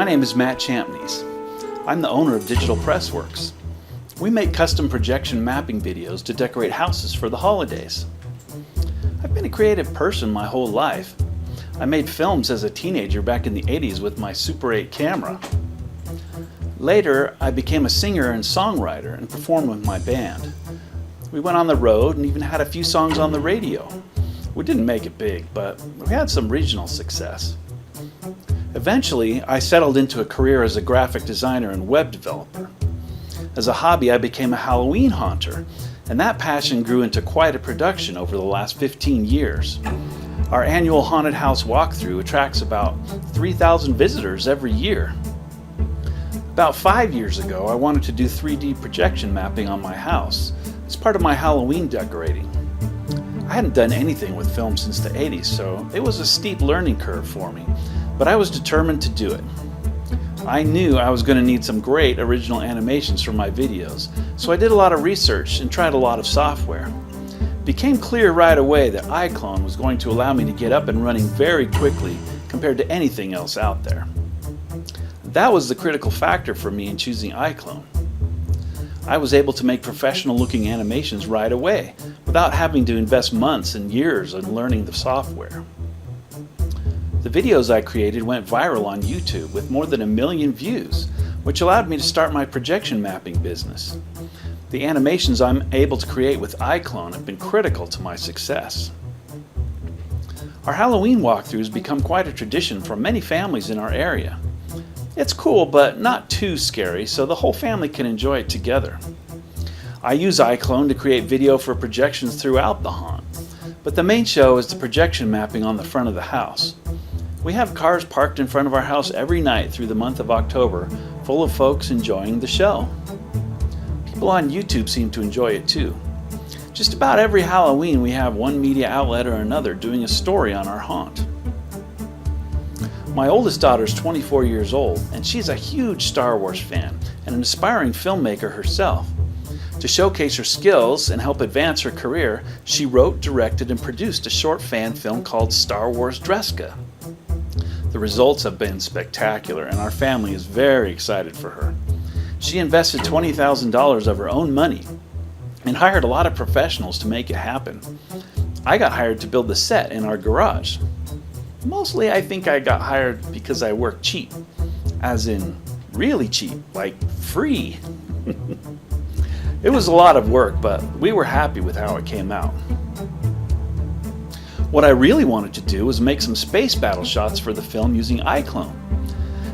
My name is Matt Champneys. I'm the owner of Digital Pressworks. We make custom projection mapping videos to decorate houses for the holidays. I've been a creative person my whole life. I made films as a teenager back in the 80s with my Super 8 camera. Later, I became a singer and songwriter and performed with my band. We went on the road and even had a few songs on the radio. We didn't make it big, but we had some regional success. Eventually, I settled into a career as a graphic designer and web developer. As a hobby, I became a Halloween haunter, and that passion grew into quite a production over the last 15 years. Our annual haunted house walkthrough attracts about 3,000 visitors every year. About 5 years ago, I wanted to do 3D projection mapping on my house as part of my Halloween decorating. I hadn't done anything with film since the 80s, so it was a steep learning curve for me, but I was determined to do it. I knew I was going to need some great original animations for my videos, so I did a lot of research and tried a lot of software. It became clear right away that iClone was going to allow me to get up and running very quickly compared to anything else out there. That was the critical factor for me in choosing iClone. I was able to make professional looking animations right away without having to invest months and years in learning the software. The videos I created went viral on YouTube with more than 1 million views, which allowed me to start my projection mapping business. The animations I'm able to create with iClone have been critical to my success. Our Halloween walkthroughs become quite a tradition for many families in our area. It's cool, but not too scary, so the whole family can enjoy it together. I use iClone to create video for projections throughout the haunt, but the main show is the projection mapping on the front of the house. We have cars parked in front of our house every night through the month of October, full of folks enjoying the show. People on YouTube seem to enjoy it too. Just about every Halloween we have one media outlet or another doing a story on our haunt. My oldest daughter is 24 years old, and she's a huge Star Wars fan and an aspiring filmmaker herself. To showcase her skills and help advance her career, she wrote, directed, and produced a short fan film called Star Wars Dresca. The results have been spectacular, and our family is very excited for her. She invested $20,000 of her own money and hired a lot of professionals to make it happen. I got hired to build the set in our garage. Mostly I think I got hired because I work cheap, as in really cheap, like free. It was a lot of work, but we were happy with how it came out. What I really wanted to do was make some space battle shots for the film using iClone.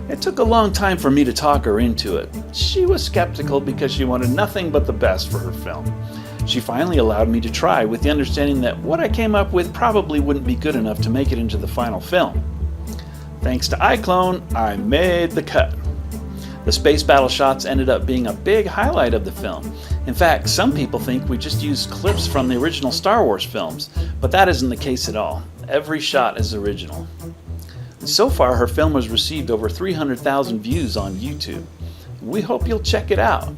It took a long time for me to talk her into it. She was skeptical because she wanted nothing but the best for her film. She finally allowed me to try, with the understanding that what I came up with probably wouldn't be good enough to make it into the final film. Thanks to iClone, I made the cut. The space battle shots ended up being a big highlight of the film. In fact, some people think we just used clips from the original Star Wars films, but that isn't the case at all. Every shot is original. And so far, her film has received over 300,000 views on YouTube. We hope you'll check it out.